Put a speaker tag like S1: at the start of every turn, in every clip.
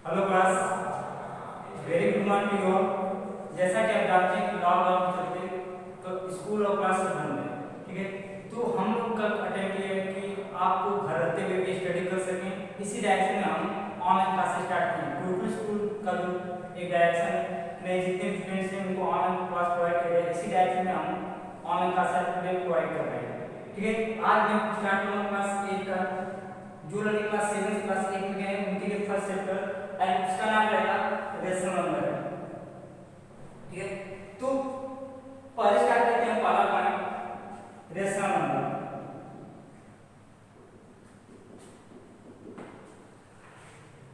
S1: Hello class, very good morning to you all. जैसा कि आप जानते हैं कि लॉकडाउन के चलते तो स्कूल और क्लास सब बंद है, ठीक है। तो हम लोग कल अटेंड किए हैं कि आपको घर रहते हुए भी स्टडी कर सकें। इसी डायरेक्शन में हम ऑनलाइन क्लासेस स्टार्ट किए। गुरुकुल स्कूल का जो एक डायरेक्शन में जितने भी स्टूडेंट्स हैं उनको ऑनलाइन क्लास प्रोवाइड कर रहे हैं, इसी डायरेक्शन में हम ऑनलाइन क्लासेस प्रोवाइड कर रहे हैं, ठीक है। आज मैं स्टार्ट करूँगा क्लास 8 का। जो लड़के क्लास 7 क्लास 8 में गए उनके लिए फर्स्ट चैप्टर एंड उसका नाम रहेगा रेशनल नंबर, ठीक है। तो पहले स्टार्ट करते हैं पहला पॉइंट, रेशनल नंबर।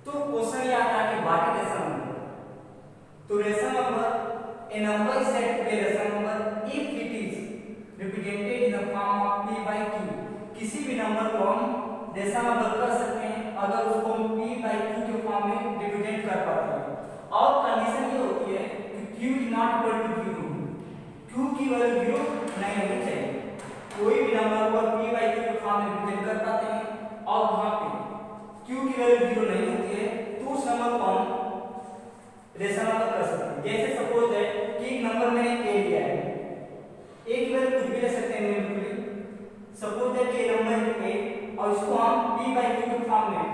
S1: तो क्वेश्चन ये आता है कि व्हाट इज रेशनल नंबर। तो rational number a number is said to be rational number if it is represented in the form of p by q। किसी भी नंबर को हम रेशनल नंबर कर सकते हैं अगर उसको हम p by q के फॉर्म में रिप्रेजेंट कर पाते हैं। और कंडीशन ये होती है कि q is not equal to 0, q की वैल्यू 0 नहीं होनी चाहिए। कोई भी नंबर को p by q के फॉर्म में रिप्रेजेंट कर पाते हैं और वहां पे q की वैल्यू 0 नहीं होती है तो उस नंबर को हम रेशनल नंबर कर सकते हैं। जैसे सपोज है कि एक नंबर मैंने a लिया है, a की वैल्यू कुछ भी ले सकते हैं न्यूमेरिकली। सपोज है कि नंबर a और इसको हम p by q के फॉर्म में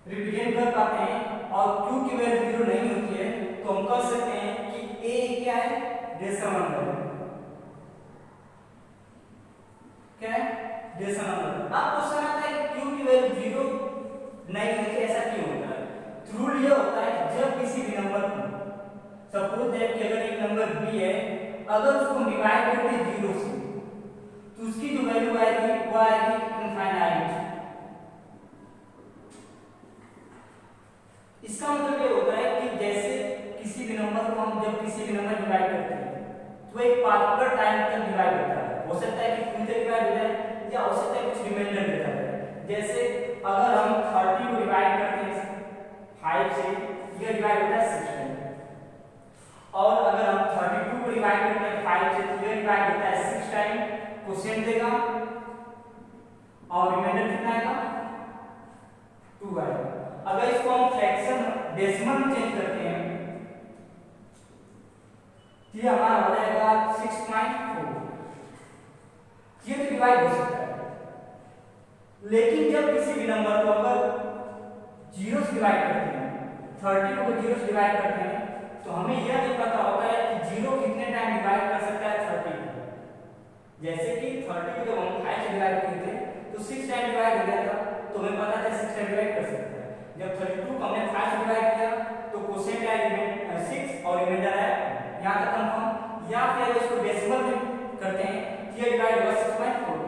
S1: रिप्रेजेंट कर पाते हैं और q की वैल्यू 0 नहीं होती है तो हम कह सकते हैं कि a क्या है, रेशनल नंबर है। क्या है, रेशनल नंबर। अब क्वेश्चन आता है कि q की वैल्यू 0 नहीं होती, ऐसा क्यों होता है। रूल ये होता है कि जब किसी भी नंबर को सपोज है कि अगर एक नंबर b है, अगर उसको डिवाइड करते हैं 0 से तो उसकी जो वैल्यू आएगी वो आएगी इनफाइनाइट। इसका मतलब ये होता है कि जैसे किसी भी नंबर को हम जब किसी भी नंबर डिवाइड करते हैं तो एक पार्टिकुलर टाइम तक डिवाइड होता है। हो सकता है कि फुल तक डिवाइड हो जाए या हो सकता है कुछ रिमाइंडर देता है। जैसे अगर हम 30 को डिवाइड करते हैं 5 से, ये डिवाइड होता है 6 टाइम। और अगर हम 32 को डिवाइड करते हैं 5 से तो ये डिवाइड होता है 6 टाइम। क्वेश्चन देगा और रिमाइंडर कितना आएगा, 2 आएगा। अगर इसको हम फ्रैक्शन डेसिमल में चेंज करते हैं तो ये हमारा हो जाएगा 6.4। ये तो डिवाइड हो सकता है, लेकिन जब किसी भी नंबर को अगर 0 से डिवाइड करते हैं, 30 को 0 से डिवाइड करते हैं तो हमें यह नहीं पता होता है कि 0 कितने टाइम डिवाइड कर सकता है 30 को। जैसे कि 30 को जब हम 5 से डिवाइड किए थे तो 6 टाइम डिवाइड हो गया था, तो हमें पता था 6 टाइम डिवाइड कर सकता है। जब 32 को हमने 5 से डिवाइड किया तो क्वेश्चन क्या है 6 और रिमाइंडर है यहां तक कंफर्म। या फिर अगर इसको डेसिमल में करते हैं तो ये डिवाइड होगा 6.4,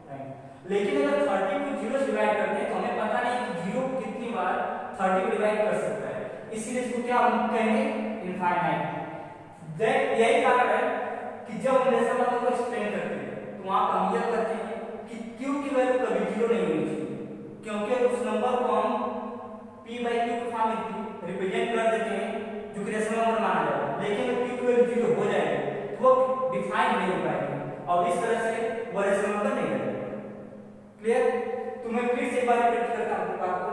S1: राइट। लेकिन अगर 30 को 0 से डिवाइड करते हैं तो हमें पता नहीं कि 0 कितनी बार 30 को डिवाइड कर सकता है, इसलिए इसको क्या हम कहेंगे, इनफाइनाइट। यही कारण है कि जब हम रेशनल नंबर को एक्सप्लेन करते हैं तो वहां पर हम यह कहते हैं कि q की वैल्यू कभी 0 नहीं होनी चाहिए, क्योंकि उस नंबर को हम p by q के फॉर्म में रिप्रेजेंट कर देते हैं जो कि रेशनल नंबर माना जाएगा। लेकिन अगर q की वैल्यू 0 हो जाएगी तो वो डिफाइन नहीं हो पाएगी और इस तरह से वो रेशनल नंबर नहीं रहेगा। क्लियर। तो मैं फिर से एक बार रिपीट करता हूं बात को।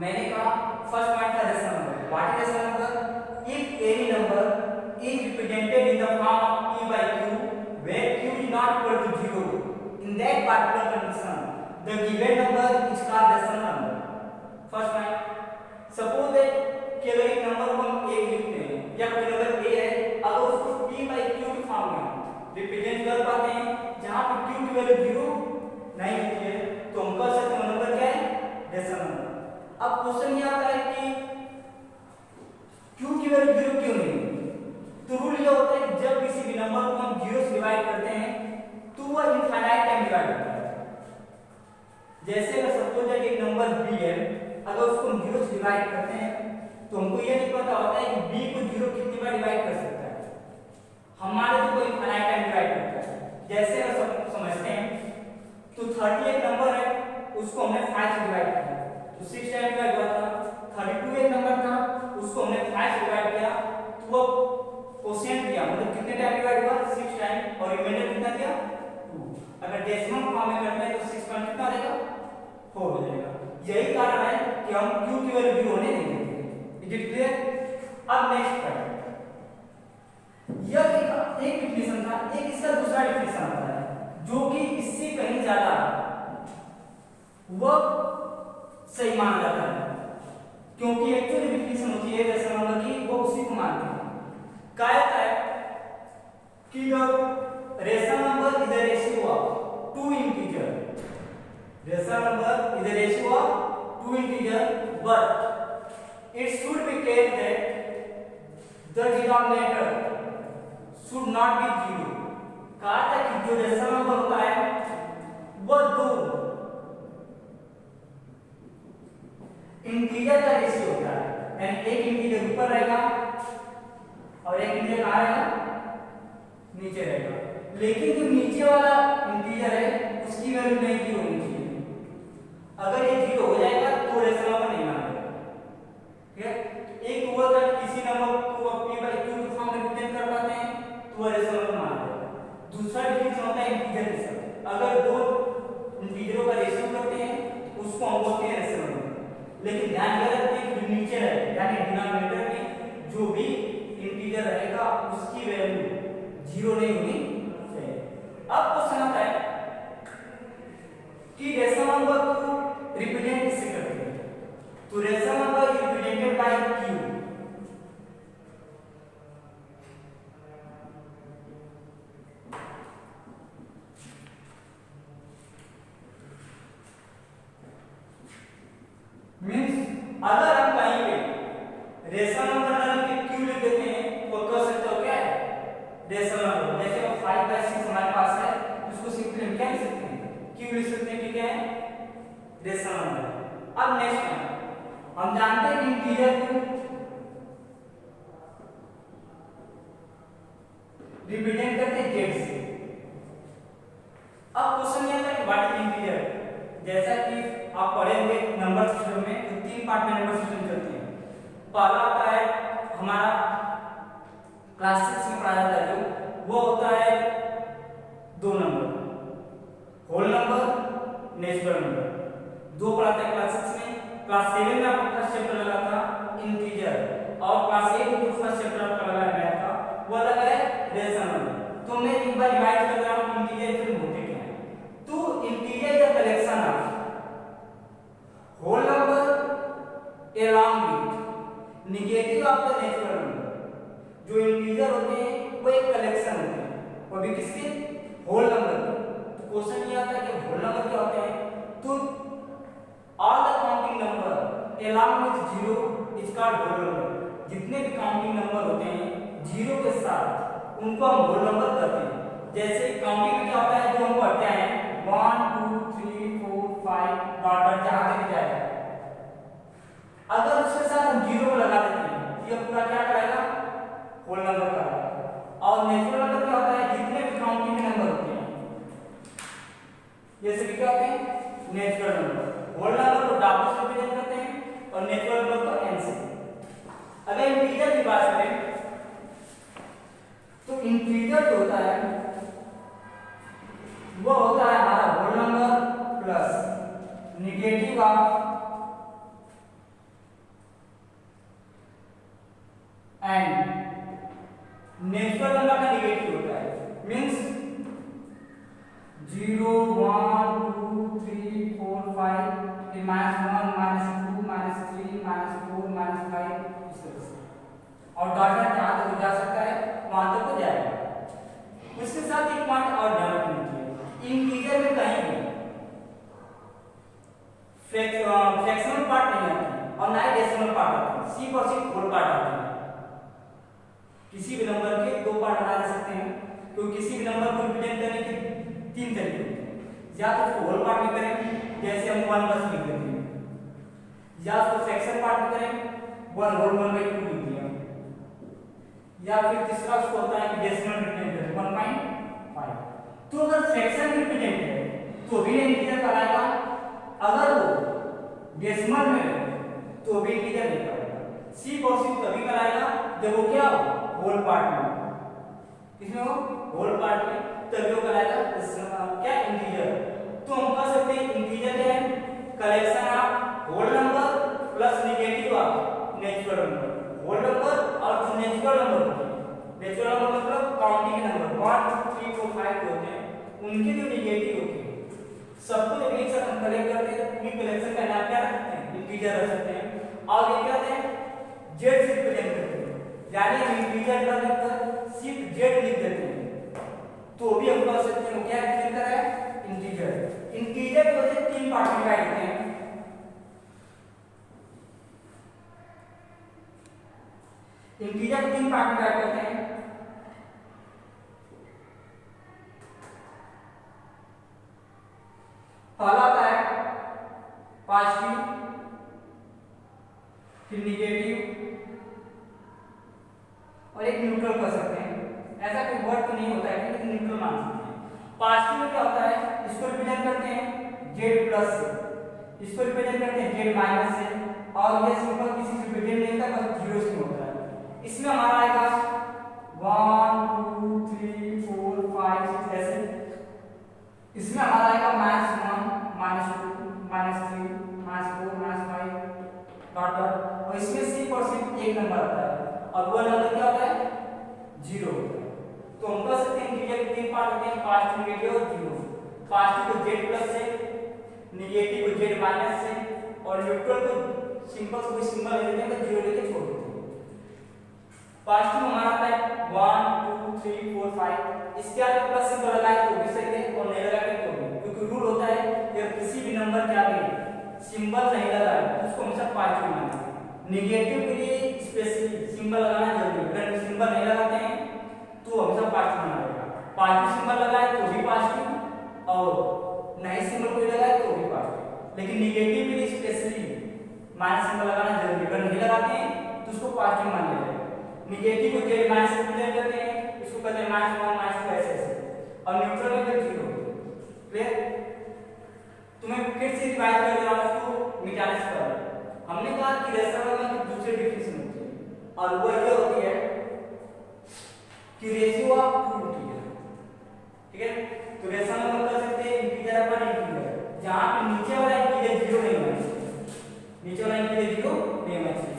S1: मैंने कहा फर्स्ट पॉइंट था rational number. What is rational number, if any number is represented in the form of p by q where q is not equal to 0, in that particular condition the given number is called rational number. First point, suppose that कि अगर एक number को हम a लिखते हैं या कोई number a है, अगर उसको p by q के फॉर्म में रिप्रेजेंट कर पाते हैं जहां पे q की वैल्यू 0 नहीं होती है तो हम कह सकते हैं नंबर क्या है, रेशनल नंबर। अब क्वेश्चन ये आता है कि q की वैल्यू 0 क्यों नहीं है। तो रूल ये होता है कि जब किसी भी नंबर को हम 0 से डिवाइड करते हैं तो वह इनफाइनाइट टाइम डिवाइड होता है। जैसे अगर सपोज है कि एक नंबर b है, अगर उसको हम 0 से डिवाइड करते हैं तो हमको ये नहीं पता होता है कि b को 0 कितनी बार डिवाइड कर सकता है। हमारे तो कोई इनफाइनाइट टाइम डिवाइड करता है। जैसे अगर समझते हैं तो 30 एक नंबर है, उसको हमने 5 से डिवाइड किया तो 6 टाइम डिवाइड हुआ था। 32 एक नंबर था, उसको हमने 5 से डिवाइड किया तो वो क्वोशिएंट दिया, मतलब कितने टाइम डिवाइड हुआ 6 टाइम और रिमाइंडर कितना दिया 2। अगर डेसिमल फॉर्म में करते हैं तो 6 कितना देगा 4 हो जाएगा। यही कारण है कि हम q की वैल्यू 0 होने नहीं देते। Is it clear? अब नेक्स्ट पॉइंट, यह एक डिफिनेशन था, एक इसका दूसरा डिफिनेशन आता है जो कि इससे कहीं ज्यादा वह सही माना जाता है, क्योंकि एक्चुअली डिफिनेशन होती है रेशनल नंबर की, वो उसी को मानते हैं। क्या है कि rational number is the ratio of two integer, rational number is the ratio of two integer, but it should be care that the denominator should not be zero। कहा था कि जो रेशनल नंबर होता है वह दो इंटीजर का ratio होता है, यानी एक इंटीजर ऊपर रहेगा और एक इंटीजर कहाँ रहेगा, नीचे रहेगा। लेकिन जो नीचे वाला इंटीजर है उसकी वैल्यू नहीं की होनी चाहिए। अगर ये जीरो हो जाएगा तो रेशनल नंबर नहीं मानेगा। ठीक है, एक हुआ था किसी नंबर को p by q के फॉर्म में रिप्रेजेंट कर पाते हैं तो रेशनल नंबर मान लेगा। दूसरा डिफिनेशन होता है इंटीजर रेशियो, अगर दो इंटीजरों का रेशियो करते हैं उसको हम बोलते हैं रेशनल नंबर। लेकिन ध्यान रखिए कि जो नीचे रहेगा यानी डिनोमिनेटर में जो भी इंटीजर रहेगा उसकी वैल्यू जीरो नहीं होनी चाहिए। अब क्वेश्चन आता है कि रेशनल नंबर को रिप्रेजेंट किससे करते हैं, तो rational number is represented by q। Means अगर हम कहीं पे रेशनल नंबर ना लिख के q लिख देते हैं तो कह सकते हो क्या है रेशनल नंबर। जैसे 5 by 6 हमारे पास है, उसको सिंपली हम क्या लिख सकते हैं, q लिख सकते हैं, ठीक है, रेशनल नंबर। अब नेक्स्ट हम जानते हैं कि इंटीजर को रिप्रेजेंट करते हैं z से। अब क्वेश्चन ये आता है कि व्हाट इज इंटीजर। जैसा कि आप पढ़ेंगे नंबर सिस्टम में तो 3 पार्ट में नंबर सिस्टम चलते हैं। पहला होता है हमारा क्लास 6 में पढ़ाया जाता है जो वो होता है 2 number, whole number, natural number, 2 पढ़ाते हैं क्लास 6 में। क्लास 7 में आपका फर्स्ट चैप्टर लगा था इंटीजर, और क्लास 8 में फर्स्ट चैप्टर आपका लगा है मैथ का, वो लगा है रेशनल नंबर। तो मैं एक बार रिवाइज कर रहा हूं इंटीजर फिर होते क्या है। तो integer the collection of whole number along with negative of the natural number। जो इंटीजर होते हैं वो एक कलेक्शन होते हैं, वो भी किसके, होल नंबर के। तो क्वेश्चन ये आता है कि होल नंबर क्या होते हैं, तो all the counting number along with zero is called whole number. जितने भी काउंटिंग नंबर होते हैं जीरो के साथ उनको हम होल नंबर कहते हैं। जैसे काउंटिंग में क्या होता है, जो हम पढ़ते हैं 1 2 3 4 5 डॉट जहां तक जाएगा, अगर उसके साथ हम जीरो को लगा देते हैं ये पूरा क्या कराएगा, होल नंबर कराएगा। और नेचुरल नंबर क्या होता है, जितने भी काउंटिंग नंबर होते हैं ये सभी क्या होते हैं, नेचुरल नंबर। होल नंबर को w से रिप्रेजेंट करते हैं और नेचुरल नंबर को n से। अगर इंटीजर की बात करें तो इंटीजर जो होता है वो होता है हमारा whole number plus negative of and natural number का नेगेटिव होता है। मींस 0 1 2 3 4 5 -1 -2 -3 -4 -5 इस तरह से, और डाटा जहां तक जा सकता है वहां तक हो जाएगा। उसके साथ एक पॉइंट और ध्यान रखना चाहिए, इंटीजर में कहीं भी फ्रैक्शनल पार्ट नहीं आती और ना ही डेसिमल पार्ट आती है, सिर्फ और सिर्फ होल पार्ट आती है। किसी भी नंबर के 2 पार्ट बना सकते हैं, तो किसी भी नंबर को रिप्रेजेंट करने के 3 तरीके होते हैं। या तो उसको होल पार्ट में करें जैसे हम 1 बस लिख देते हैं, या उसको फ्रैक्शन पार्ट में करें 1 होल 1/2 लिख दिया, या फिर तीसरा उसको होता है कि डेसिमल रिप्रेजेंट 1.5। तो अगर फ्रैक्शन रिप्रेजेंट है तो भी इंटीजर कहलाएगा, अगर वो डेसिमल में है तो भी इंटीजर नहीं कहलाएगा। सिर्फ और सिर्फ तभी कहलाएगा जब वो क्या हो, होल पार्ट में। किसमें हो, होल पार्ट में, तभी वो कहलाएगा क्या, इंटीजर। तो हम कह सकते हैं इंटीजर क्या है, collection of whole number plus negative of natural number. Whole number और जो नेचुरल नंबर होते हैं, नेचुरल नंबर मतलब काउंटिंग नंबर 1 2 3 4 5 होते हैं, उनके जो नेगेटिव होते हैं सबको जब एक साथ हम कलेक्ट करते हैं तो पूरी कलेक्शन का नाम क्या रखते हैं? इंटीजर रख सकते हैं। और ये क्या होते हैं? जेड से रिप्रेजेंट करते हैं, यानी हम इंटीजर ना लिखकर सिर्फ जेड लिख देते हैं तो भी हम कह सकते हैं क्या रिप्रेजेंट कर रहा है? इंटीजर। इंटीजर को से तीन पार्ट में डिवाइड करते हैं। इंटीजर को तीन पार्ट में डिवाइड करते हैं। पहला आता है पॉजिटिव, फिर नेगेटिव और एक न्यूट्रल कर सकते हैं। ऐसा कोई वर्ड तो नहीं होता है लेकिन न्यूट्रल मान सकते हैं। पॉजिटिव में क्या होता है? इसको रिप्रेजेंट करते हैं जेड प्लस से, इसको रिप्रेजेंट करते हैं जेड माइनस से, और ये सिंपल किसी से रिप्रेजेंट नहीं होता, बस जीरो से होता है। इसमें हमारा आएगा 1 2 3 4 5 6 ऐसे। इसमें हमारा आएगा -1 -2 -3 -4 -5 डॉट डॉट, और इसमें सिर्फ और सिर्फ एक नंबर आता है और वो नंबर क्या होता है? जीरो। तो हम कह सकते हैं इंटीजर के तीन पार्ट होते हैं, पॉजिटिव, नेगेटिव और जीरो। पॉजिटिव को जेड प्लस से, नेगेटिव को जेड माइनस से, और न्यूट्रल को सिंपल कोई सिंबल ले लेते हैं तो जीरो लेके छोड़ देते हैं। पॉजिटिव हमारा आता है 1 2 3 4 5, इसके आगे प्लस सिंबल लगाए तो भी सही है और नहीं लगाए तो भी, क्योंकि रूल होता है कि किसी भी नंबर के आगे सिंबल नहीं लगाए तो उसको हमेशा पॉजिटिव मानेंगे। नेगेटिव के लिए स्पेशली सिंबल लगाना जरूरी है, अगर सिंबल नहीं लगाते हैं तो हमेशा पॉजिटिव माना जाएगा। पॉजिटिव सिंबल लगाए तो भी पॉजिटिव और नहीं सिंबल कोई लगाए तो भी पॉजिटिव, लेकिन नेगेटिव के लिए स्पेशली माइनस सिंबल लगाना जरूरी है, अगर नहीं लगाते हैं तो उसको पॉजिटिव माना जाएगा। नेगेटिव को जेड माइनस से रिप्रेजेंट करते हैं, इसको कहते हैं -1 -2 ऐसे, और न्यूट्रल में जीरो। क्लियर? तुम्हें फिर से रिवाइज कर दे रहा हूं इसको मिटाने से पहले। हमने कहा कि रेशनल में दूसरे डिफिनेशन होती है और वो ये होती है कि रेशियो ऑफ टू इंटीजर। ठीक है, तो रेशनल में कर सकते हैं इंटीजर अपन इंटीजर, जहां पे नीचे वाला इंटीजर जीरो नहीं होना चाहिए, नीचे वाला इंटीजर जीरो नहीं होना चाहिए,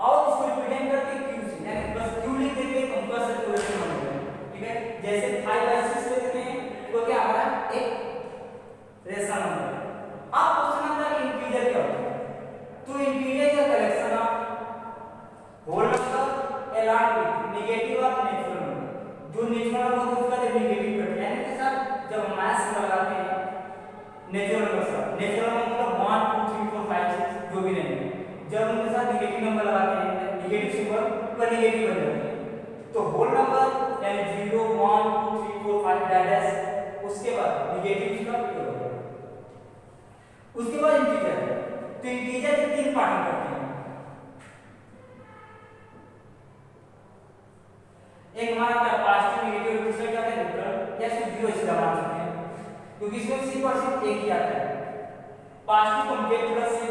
S1: और इसको रिप्रेजेंट करते हैं क्यू से, यानी बस क्यू लिख देंगे तो हम कह सकते हैं रेशनल नंबर। ठीक है, जैसे 5/6 ले लेते हैं तो क्या हमारा एक रेशनल नंबर है। अब क्वेश्चन आता है कि इंटीजर क्या होता है? तो integer is a collection of whole number along with negative of natural number. जो नेचुरल नंबर होता है उसका जब नेगेटिव करते हैं, यानी के साथ जब हम माइनस सिंबल लगाते हैं नेचुरल नंबर से, नेचुरल नंबर मतलब 1 2 3 4 5 6 जो भी नहीं है, जब उनके साथ नेगेटिव नंबर लगाते हैं, नेगेटिव सिंबल पर नेगेटिव बन जाते हैं, तो होल नंबर यानी 0 1 2 3 4 5 डैश, उसके बाद नेगेटिव इसका हो गया, उसके बाद इंटीजर। तो इंटीजर के तीन पार्ट करते हैं। एक हमारा क्या पॉजिटिव, नेगेटिव, दूसरा क्या है न्यूट्रल, या सिर्फ जीरो इसका मान सकते हैं, क्योंकि इसमें सिर्फ और सिर्फ एक ही आता है। पॉजिटिव को जेड प्लस से,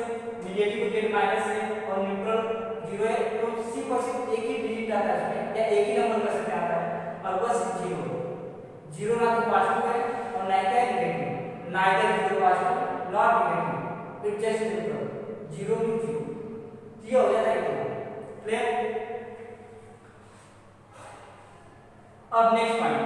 S1: नेगेटिव को जेड माइनस से, और न्यूट्रल जीरो है, तो सिर्फ और सिर्फ एक ही डिजिट आता है इसमें, या एक ही नंबर का सकते आता है, और बस जीरो। जीरो ना तो पॉजिटिव है और ना क्या negative, neither zero positive not negative, it just neutral, zero में जीरो, ये हो जाता है। क्लियर? अब next point,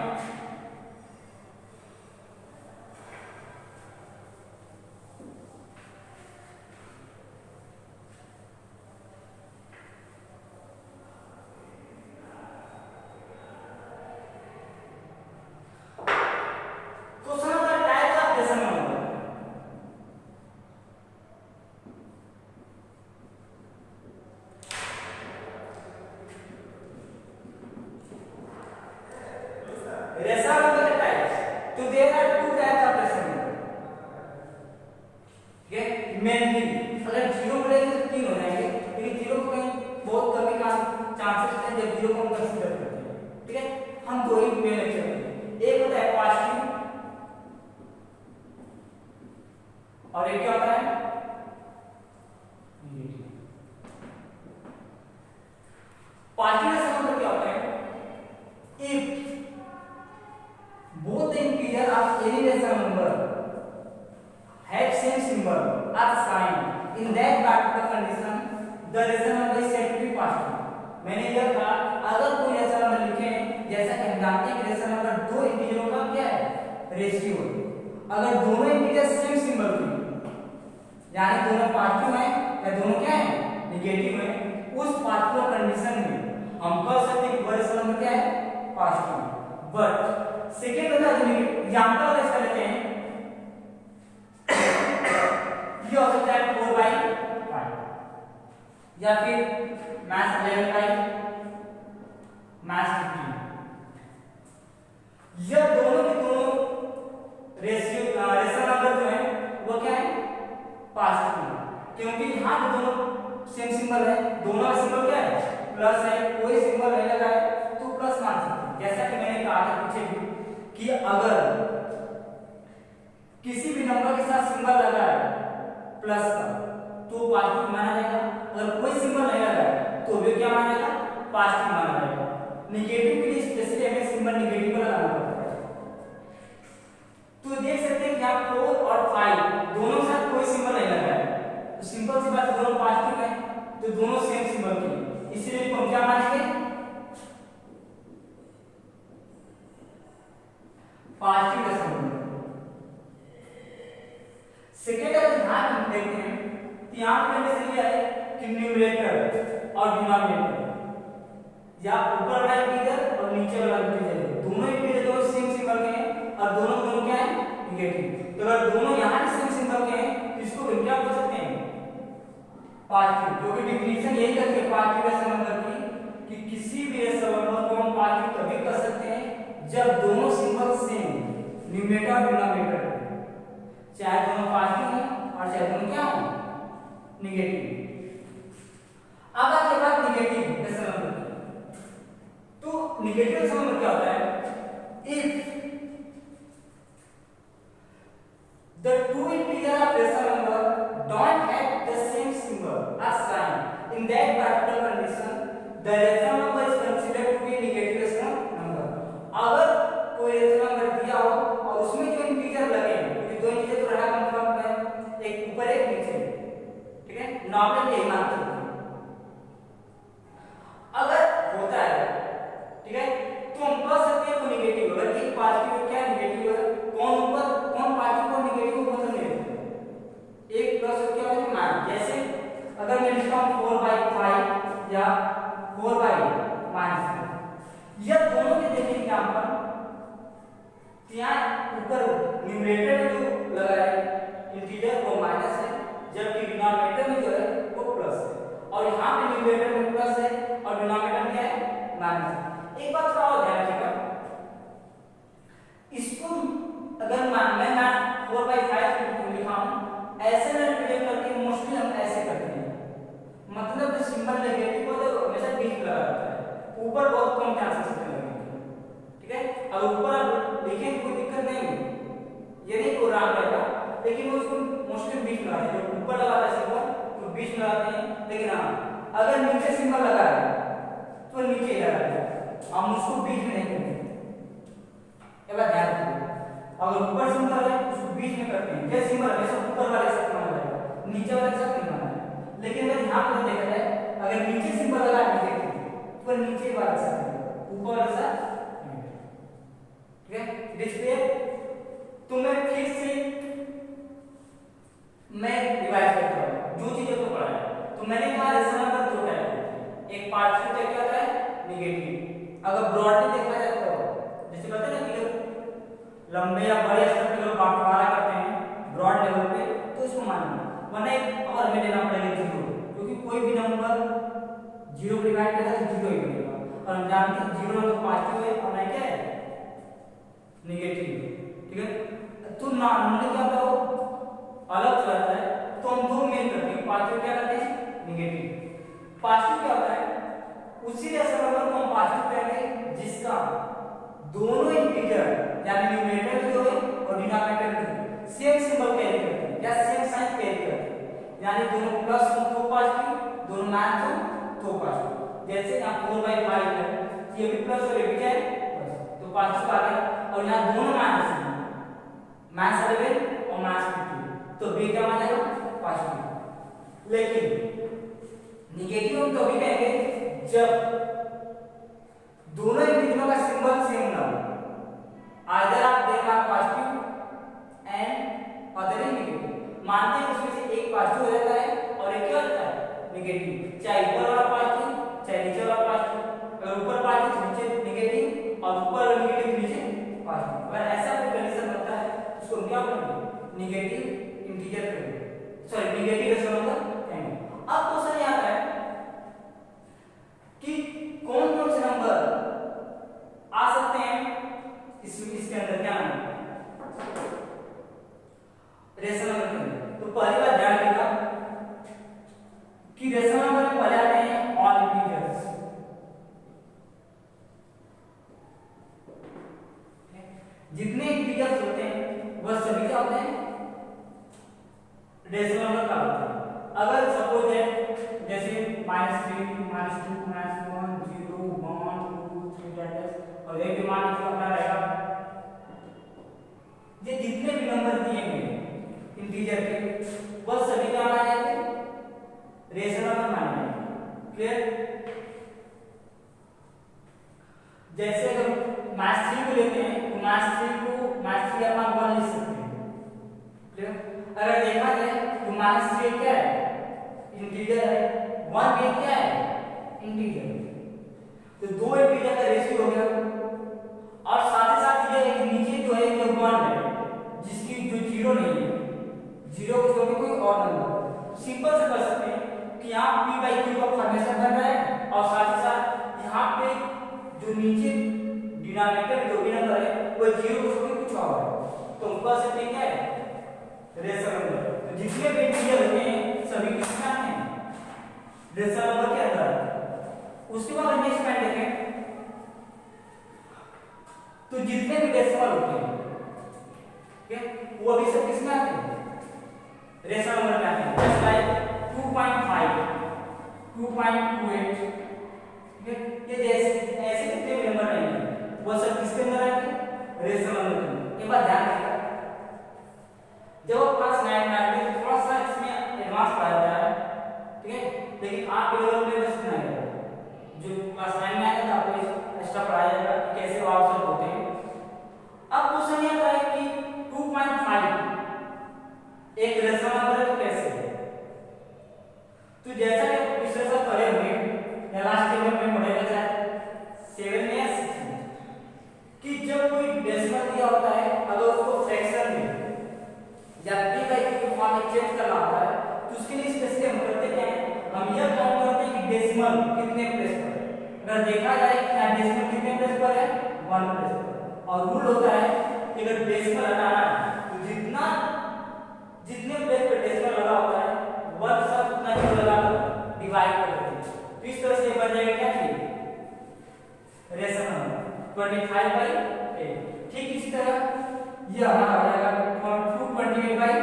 S1: particular condition the rational number is said to be positive. मैंने यह कहा अगर कोई रेशनल नंबर लिखे जैसा कि हम जानते हैं कि रेशनल नंबर दो इंटीजरों का क्या है रेशियो है। अगर दोनों इंटीजर सेम सिंबल के यानी दोनों पॉजिटिव हैं या दोनों क्या है नेगेटिव हैं, उस पार्टिकुलर कंडीशन में हम कह सकते हैं कि वह रेशनल नंबर क्या है पॉजिटिव। बट सेकेंड होता है एग्जांपल इसका लेते हैं, ये हो सकता है 4/5 या फिर मैथ्स 11/15। यह दोनों के दोनों रेशनल नंबर जो है वो क्या है पॉजिटिव, क्योंकि यहाँ पे दोनों सेम सिंबल है, दोनों का सिंबल क्या है प्लस है, कोई सिंबल नहीं लगा है तो प्लस मान सकते हैं। जैसा कि मैंने कहा था पीछे भी कि अगर किसी भी नंबर के साथ सिंबल लगा है प्लस का तो पॉजिटिव माना जाएगा, अगर कोई सिंबल नहीं लगा है तो भी क्या माना जाएगा पॉजिटिव माना जाएगा। नेगेटिव के लिए स्पेशली हमें सिंबल नेगेटिव लगाना पड़ता है। तो देख सकते हैं कि यहाँ 4 और 5 दोनों के साथ कोई सिंबल नहीं लगा है, तो सिंपल सी बात दोनों पॉजिटिव है तो दोनों सेम सिंबल के, इसलिए हम क्या मानेंगे पॉजिटिव रेशनल नंबर। सेकेंड अगर ध्यान हम देखते हैं तो यहाँ पे कंडीशन ये है कि न्यूमरेटर और डिनोमिनेटर या ऊपर वाला इंटीजर और नीचे वाला इंटीजर दोनों इंटीजर दोनों सेम सिंबल के हैं और दोनों दोनों क्या है नेगेटिव। तो अगर दोनों यहाँ भी सेम सिंबल के हैं तो इसको हम क्या बोल सकते हैं पॉजिटिव, जो कि डेफिनेशन यही करती है पॉजिटिव रेशनल नंबर की कि किसी भी रेशनल नंबर को हम पॉजिटिव तभी कर सकते हैं जब दोनों सिंबल सेम न्यूमरेटर और डिनोमिनेटर हो, चाहे दोनों पॉजिटिव हो और चाहे दोनों क्या हो नेगेटिव। अब आगे बात नेगेटिव रेशनल नंबर की, तो नेगेटिव रेशनल नंबर क्या होता है if the two integers of rational number don't have the same symbol or sign in that particular condition the rational number is considered to be a negative rational number। अगर कोई rational number दिया हो और उसमें जो integer लगे क्योंकि दो इंटीजर तो रहा कंफर्म है एक ऊपर एक नीचे, ठीक है नॉर्मल यही मानते हैं। अगर होता है ठीक है तो हम कह सकते हैं वो नेगेटिव, अगर एक पॉजिटिव है क्या नेगेटिव है, कौन ऊपर कौन पॉजिटिव कौन नेगेटिव मतलब नहीं एक प्लस क्या होता है माइनस। जैसे अगर मैं लिखता हूं 4/5 या 4/-5 यह दोनों के देखेंगे यहां पर यहाँ ऊपर न्यूमरेटर में जो लगा है इंटीजर वो माइनस है जबकि डिनोमिनेटर में जो है वो प्लस है, और यहाँ पे न्यूमरेटर में प्लस है और डिनोमिनेटर में क्या है माइनस है। एक बात और ध्यान रखिएगा, इसको अगर मैं 4/5 लिखा हूं ऐसे ना रिप्रेजेंट करके मोस्टली हम ऐसे करते हैं, मतलब जो सिंबल नेगेटिव होता है वो हमेशा बीच लगा रहता है, ऊपर बहुत कम चांसेस होते हैं, ठीक है। अगर ऊपर आप लिखें तो कोई दिक्कत नहीं है, ये नहीं को राम रहेगा, लेकिन वो उसको मोस्टली बीच में लगाते हैं, जब ऊपर लगाते हैं सिंबल तो बीच में लगाते हैं, लेकिन हाँ अगर नीचे सिंबल लगा है तो नीचे ही लगाते हैं, हम उसको बीच में नहीं करते। एक बात ध्यान रखिए, अगर ऊपर सिंबल है उसको बीच में करते हैं, ये सिंबल हमेशा ऊपर वाले साथ माना जाएगा, नीचे वाले साथ नहीं माना जाएगा। लेकिन अगर यहाँ पर देखा जाए अगर नीचे सिंबल लगा है तो नीचे वाले साथ ऊपर वाले साथ, ठीक है। डिस्प्ले तो मैं फिर से मैं रिवाइज करता हूँ जो चीजों को पढ़ा है। तो मैंने कहा रेशनल नंबर दो टाइप के, एक पॉजिटिव टाइप क्या होता है नेगेटिव। अगर ब्रॉडली देखा जाए तो जैसे कहते हैं ना कि लंबे या बड़े स्तर पे लोग बंटवारा करते हैं ब्रॉड लेवल पे, तो इसको मानना वरना एक और में लेना पड़ेगा जीरो, क्योंकि कोई भी नंबर जीरो को डिवाइड करेगा तो जीरो ही मिलेगा, और हम जानते हैं जीरो तो पॉजिटिव है और नहीं क्या है नेगेटिव, ठीक है। तो नॉर्मली क्या होता है अलग रहता है, तो हम दो मेन करते हैं, पॉजिटिव क्या करते हैं नेगेटिव। पॉजिटिव क्या होता है उसी रेशनल नंबर को हम पॉजिटिव कहेंगे जिसका दोनों इंटीजर यानी न्यूमरेटर में जो है और डिनोमिनेटर में सेम सिंबल कैरी करते हैं या सेम साइन कैरी करते हैं, यानी दोनों प्लस हो तो पॉजिटिव, दोनों माइनस हो तो पॉजिटिव। जैसे यहाँ 4/5 है, ये भी प्लस और ये भी क्या है प्लस, तो पॉजिटिव आ गया, और यहाँ दोनों माइनस है, -11 और -15, तो बी क्या माना जाएगा पॉजिटिव। लेकिन निगेटिव हम तभी कहेंगे जब दोनों इंटीजरों का सिंबल सेम ना हो। आइदर आप देख रहा positive and other is negative. मानते हैं उसमें से एक पॉजिटिव हो जाता है और एक क्या होता है नेगेटिव, चाहे ऊपर वाला पॉजिटिव चाहे नीचे वाला पॉजिटिव। अगर ऊपर पॉजिटिव नीचे नेगेटिव और ऊपर नेगेटिव नीचे पॉजिटिव, अगर ऐसा कोई कंडीशन होता है उसको हम क्या बोलेंगे नेगेटिव इंटीजर कहेंगे, सॉरी नेगेटिव रेशनल नंबर कहेंगे। अब क्वेश्चन ये आता है कि कौन कौन से नंबर आ सकते हैं इसके अंदर, क्या नाम रेशनल नंबर के अंदर। तो पहली बात ध्यान रखिएगा कि रेशनल नंबर में पहले आते हैं ऑल इंटीजर्स। जितने इंटीजर्स होते हैं वह सभी क्या होते हैं रेशनल नंबर का होता है। अगर सपोज है जैसे -3 -2 -1 0 1 2 3 और एक मान लीजिए अपना रहेगा, ये जितने भी नंबर दिए गए इंटीजर के वह सभी क्या माने जाएंगे रेशनल नंबर माने जाएंगे। क्लियर? जैसे अगर -3 को लेते हैं तो -3 अपन 1 लिख सकते हैं। क्लियर? अगर देखा जाए तो -3 क्या है इंटीजर है, 1 भी क्या है इंटीजर। तो दो इंटीजर का रेशियो हो गया और साथ ही साथ ये एक नीचे जो है ये 1 है जिसकी जो 0 नहीं है, 0 को छोड़ के कोई और नंबर। सिंपल से कर सकते हैं कि यहाँ p/q का फॉर्मेशन बन रहा है और साथ ही साथ यहाँ पे जो नीचे डिनोमिनेटर जो भी नंबर है वो 0 को छोड़ के कुछ और है, तो ऊपर से क्या है रेशनल नंबर। तो जितने भी इंटीजर होते हैं सभी किसका है रेशनल नंबर के अंदर। उसके बाद नेक्स्ट पॉइंट देखें तो जितने भी डेसिमल होते हैं ठीक है वो अभी सब किसमें आते हैं रेशनल नंबर में आते हैं। जैसे लाइक 2.5 2.28 ठीक है, ये जैसे ऐसे जितने भी नंबर रहेंगे वो सब किसके अंदर आएंगे रेशनल नंबर में। एक बात ध्यान रखिएगा जब क्लास 9 में आएंगे तो थोड़ा सा इसमें एडवांस पढ़ाया जा रहा है ठीक है, लेकिन आप लेवल पे बस इतना ही जो क्लास 9 में आएगा तो आपको एक्स्ट्रा पढ़ाया जाएगा कि कैसे ऑप्शन होते हैं। अब क्वेश्चन ये आता है कि 2.5 एक रेशनल नंबर है तो कैसे है। तो जैसा कि पिछले साल पढ़े हुए या लास्ट ईयर में पढ़ेगा शायद 7 में या 6 में कि जब कोई डेसिमल दिया होता है अगर उसको फ्रैक्शन में या p/q के फॉर्म में चेंज करना होता है तो उसके लिए स्पेशली हम करते क्या है हम यह काउंट करते हैं कि डेसिमल कितने प्लेस पर है। अगर देखा जाए कि यहाँ डेसिमल कितने प्लेस पर है 1 प्लेस पर, और रूल होता है कि अगर डेसिमल हटाना है तो जितने प्लेस पर डेसिमल लगा होता है 1 के साथ उतना ही लगा कर डिवाइड कर देते हैं। तो इस तरह से बन जाएगा क्या कि रेशनल नंबर 25/8। ठीक इसी तरह ये हमारा आ जाएगा 228/100।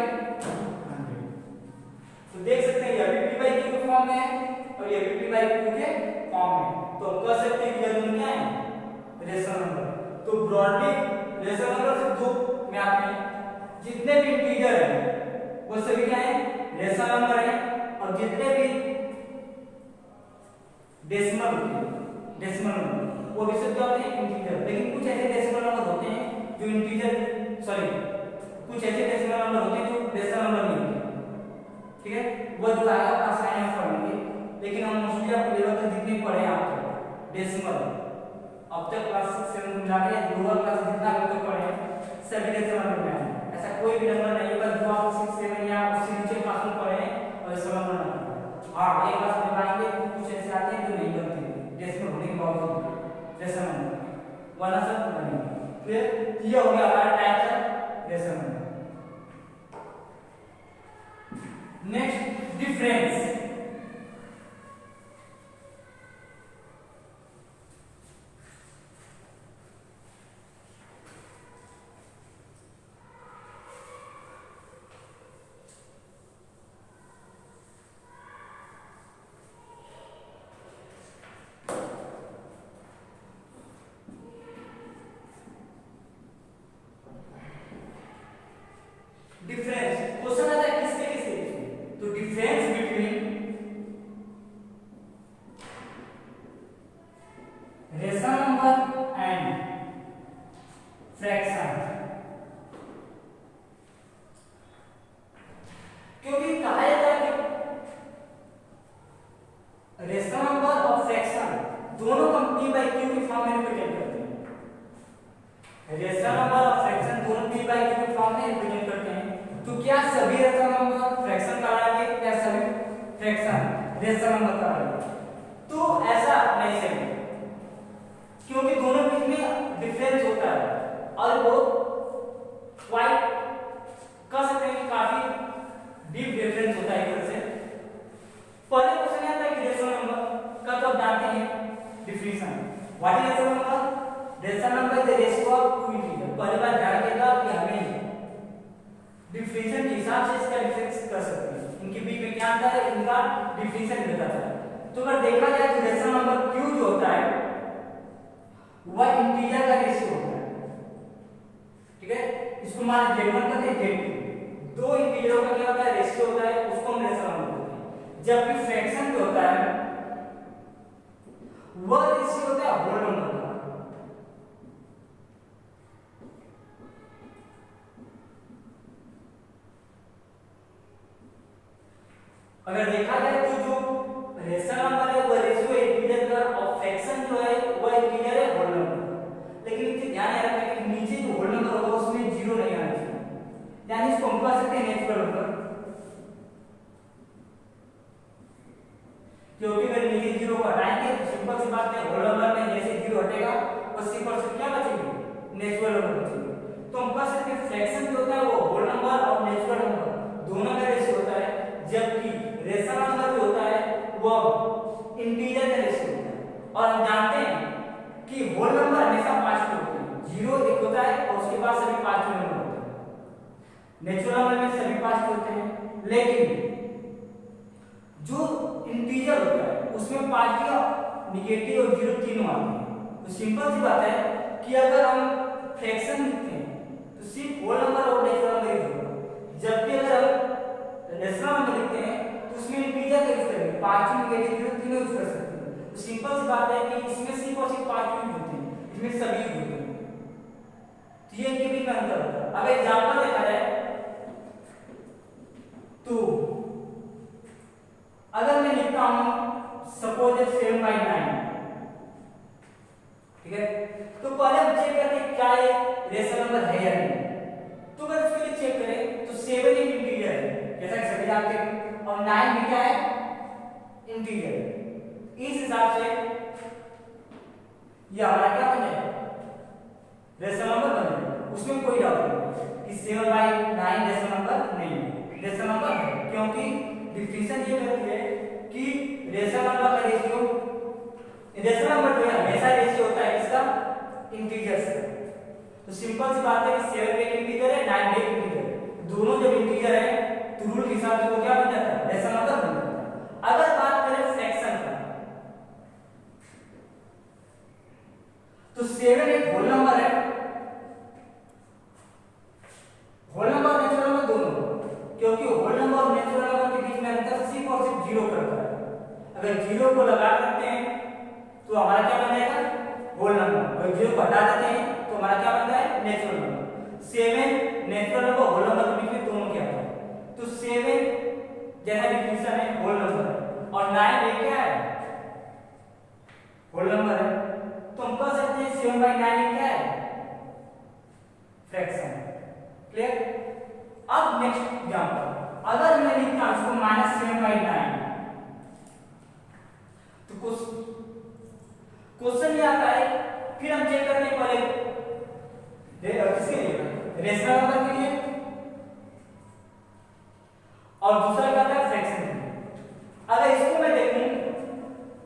S1: तो देख सकते हैं ये भी p/q के फॉर्म में है और ये भी p/q के फॉर्म में, तो हम कह सकते हैं कि ये दोनों क्या है रेशनल नंबर। तो ब्रॉडली रेशनल नंबर से दो में आपने जितने भी इंटीजर हैं वो सभी क्या है रेशनल नंबर है, और जितने भी डेसिमल होते हैं डेसिमल नंबर वो भी सब क्या होते हैं इंटीजर। लेकिन कुछ ऐसे डेसिमल नंबर होते हैं जो इंटीजर सॉरी कुछ ऐसे डेसिमल नंबर होते हैं जो रेशनल नंबर नहीं होते ठीक है, वो जो आएगा अपना साइन में पढ़ेंगे। लेकिन हम मोस्टली आप लेवल तक जितने पढ़े हैं आप डेसिमल अब तक क्लास 6 7 मिला के लोअर क्लास जितना भी तक पढ़े हैं सभी डेसिमल नंबर में है। ऐसा कोई भी नंबर नहीं होगा जो आप 6 7 या उससे नीचे क्लास में पढ़े हैं और डेसिमल नंबर नहीं। हां एक क्लास में पाएंगे कुछ ऐसे आते हैं जो नहीं बनते डेसिमल होने के बावजूद रेशनल नंबर वरना सब बनेंगे। फिर ये हो गया हमारा types of rational number. Next difference. Difference question आता है किसके किसके, तो difference between fraction rational number का है, तो ऐसा नहीं सही, क्योंकि दोनों बीच में डिफरेंस होता है और वो क्वाइट कह सकते हैं कि काफी डीप डिफरेंस होता है। इधर से पहले क्वेश्चन आता है कि रेशनल नंबर का, तो आप जानते हैं definition. What is rational number? Rational number is the ratio of two integer. पहली बात ध्यान रखिएगा कि हमें डिफिनेशन के हिसाब से इसका डिफरेंस कर सकते हैं, इनके बीच में क्या अंतर है, इनका डिफिनेशन बताता है। तो अगर देखा जाए तो रेशनल नंबर q जो होता है वह इंटीजर का रेशियो होता है, ठीक है। इसको मान z1 कहते हैं, z2, दो इंटीजरों का क्या होता है, रेशियो होता है, उसको हम रेशनल नंबर बोलते हैं। जबकि फ्रैक्शन जो होता है वह रेशियो होता है होल नंबर का। अगर देखा जाए तो जो रेशनल नंबर है वह रेशियो इंटीजर का, और फ्रैक्शन जो है वह इंटीजर है होल नंबर। लेकिन इसे ध्यान रखना कि नीचे जो होल नंबर होगा उसमें जीरो नहीं आना चाहिए, यानी इसको हम कह सकते हैं नेचुरल नंबर, क्योंकि अगर नीचे जीरो को हटाएंगे तो सिंपल सी बात है होल नंबर में जैसे जीरो हटेगा उसी पर से क्या बचेगी, नेचुरल नंबर बचेगी। तो हम कह सकते हैं फ्रैक्शन जो होता है वो होल नंबर और नेचुरल नंबर दोनों का रेशियो होता है, जबकि रेशनल नंबर जो होता है वो इंटीजर का रेशियो होता है। और हम जानते हैं कि होल नंबर हमेशा पॉजिटिव होते हैं, जीरो एक होता है और उसके बाद सभी पॉजिटिव नंबर होते हैं। नेचुरल नंबर में सभी पॉजिटिव होते हैं, लेकिन जो इंटीजर होता है उसमें पॉजिटिव, निगेटिव और जीरो तीनों आते हैं। तो सिंपल सी बात है कि अगर हम फ्रैक्शन लिखते हैं तो सिर्फ होल नंबर और नेचुरल नंबर यूज होगा, जबकि अगर हम रेशनल नंबर लिखते हैं तो उसमें इंटीजर का यूज करेंगे, पॉजिटिव निगेटिव जीरो तीनों यूज कर सकते हैं। तो सिंपल सी बात है कि इसमें सिर्फ और सिर्फ पॉजिटिव यूज होते हैं, इसमें सभी यूज होते हैं। तो ये इनके बीच में अंतर होता है। अब एग्जांपल देखा जाए तो अगर मैं लिखता हूं सपोज 7/9, ठीक है, तो पहले हम चेक करते हैं क्या ये रेशनल नंबर है या नहीं। तो अगर इसके लिए चेक करें तो 7 एक इंटीजर है जैसा कि सभी जानते हैं, और 9 भी क्या है, इंटीजर। इस हिसाब से ये हमारा क्या बन जाएगा, रेशनल नंबर बन जाएगा, उसमें कोई डाउट नहीं कि 7/9 रेशनल नंबर नहीं है, रेशनल नंबर है, क्योंकि डिफिनेशन ये कहती है कि रेशनल नंबर का रेशियो, रेशनल नंबर जो है हमेशा रेशियो होता है इसका इंटीजर से। तो सिंपल सी बात है कि 7 एक इंटीजर है, 9 एक इंटीजर है, दोनों जब इंटीजर है तो रूल के हिसाब से वो क्या बन जाता है, रेशनल नंबर बन जाता है। अगर बात करें फ्रैक्शन का तो 7 एक होल नंबर है, होल नंबर नेचुरल नंबर दोनों, क्योंकि होल नंबर और नेचुरल नंबर के बीच में अंतर सिर्फ और सिर्फ जीरो करता है। अगर जीरो को लगा देते हैं तो हमारा क्या बन जाएगा, होल नंबर, और जीरो को हटा देते हैं तो हमारा क्या बनता है, natural number. 7 natural number whole number के बीच में दोनों क्या है, तो 7 जैसा डिफिनेशन है होल नंबर है, और 9 ये क्या है, होल नंबर है। तो हम कह सकते हैं 7/9 क्या है, फ्रैक्शन। क्लियर? अब नेक्स्ट एग्जांपल, अगर मैं लिखता हूं इसको -7/9 तो क्वेश्चन ये आता है, फिर हम चेक करते हैं पहले किसके लिए, रेशनल नंबर के लिए, और दूसरा क्या आता है, फ्रैक्शन के लिए। अगर इसको मैं देखूं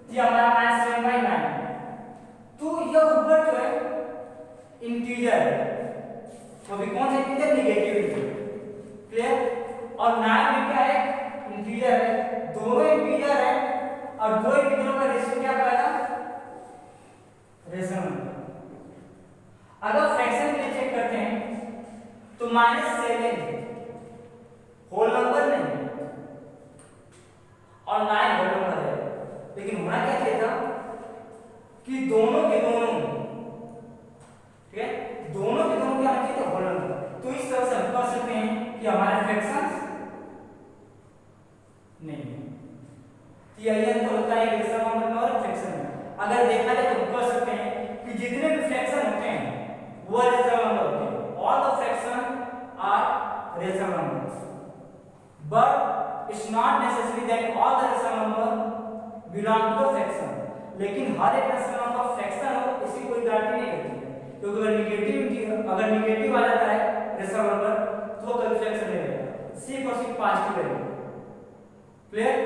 S1: कि हमारा -7/9 तो यह ऊपर जो है इंटीजर है, वो भी कौन सा इंटीजर, निगेटिव इंटीजर। क्लियर? और 9 भी क्या है, इंटीजर है, दोनों इंटीजर है, और दो इंटीजरों का रेशियो क्या कराएगा, रेशनल नंबर। अगर फ्रैक्शन के लिए चेक करते हैं तो -7 होल नंबर नहीं और 9 होल नंबर है, लेकिन होना क्या चाहिए था कि दोनों के दोनों, ठीक है, दोनों के दोनों क्या होना चाहिए, होल नंबर। तो इस तरह से हम कह सकते हैं कि हमारे फ्रैक्शंस नहीं है। यही अंतर होता है रेशनल नंबर में और फ्रैक्शन में। अगर देखा जाए तो कह सकते हैं कि जितने भी फ्रैक्शन होते हैं वो रेशनल नंबर होते हैं, all the fraction are rational numbers, but it's not necessary that all the rational number belong to the fraction, लेकिन हर एक रेशनल नंबर फ्रैक्शन हो इसकी कोई गारंटी नहीं होती है, क्योंकि अगर निगेटिव आ जाता है रेशनल नंबर तो वो कभी फ्रैक्शन नहीं रहेगा, सिर्फ और सिर्फ पॉजिटिव रहेगा। क्लियर?